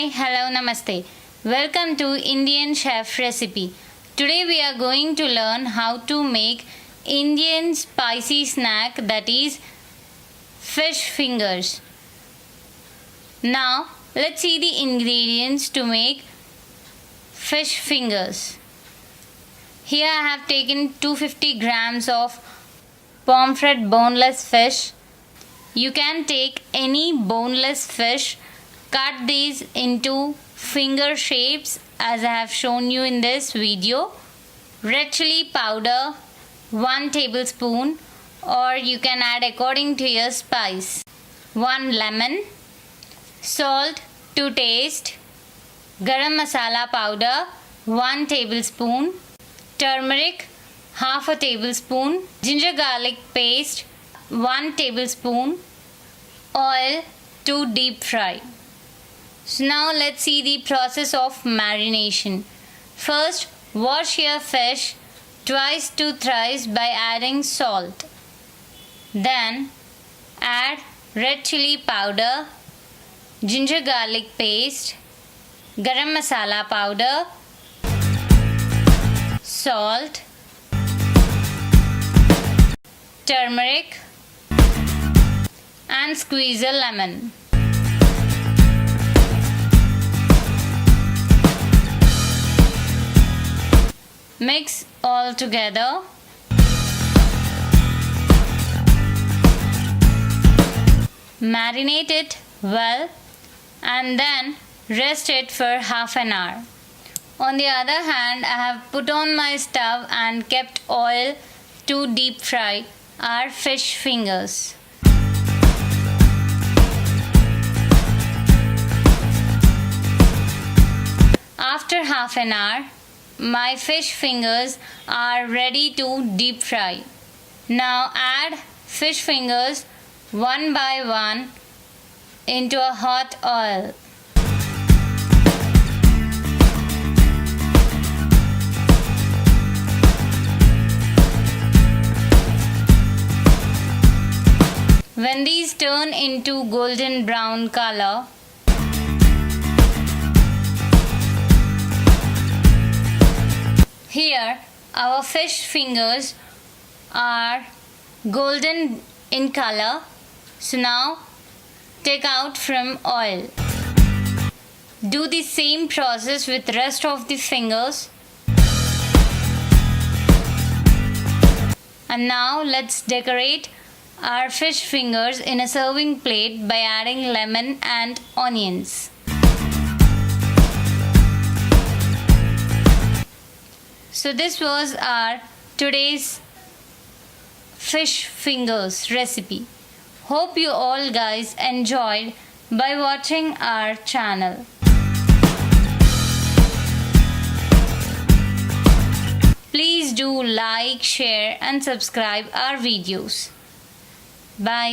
Hi, hello, namaste. Welcome to Indian Chef Recipe. Today we are going to learn how to make Indian spicy snack, that is fish fingers. Now let's see the ingredients to make fish fingers. Here I have taken 250 grams of pomfret boneless fish. You can take any boneless fish, cut these into finger shapes as I have shown you in this video. Red chili powder 1 tablespoon, or you can add according to your spice. 1 lemon, salt to taste, garam masala powder 1 tablespoon, turmeric half a tablespoon, ginger garlic paste 1 tablespoon, oil to deep fry. So now let's see the process of marination. First, wash your fish twice to thrice by adding salt. Then add red chili powder, ginger garlic paste, garam masala powder, salt, turmeric, and squeeze a lemon. Mix all together. Marinate it well and then rest it for half an hour. On the other hand, I have put on my stove and kept oil to deep fry our fish fingers. After half an hour, my fish fingers are ready to deep fry. Now add fish fingers one by one into a hot oil. When these turn into golden brown color, here our fish fingers are golden in color. So now take out from oil. Do the same process with rest of the fingers. And now let's decorate our fish fingers in a serving plate by adding lemon and onions. So this was our today's fish fingers recipe. Hope you all guys enjoyed by watching our channel. Please do like, share and subscribe our videos. Bye.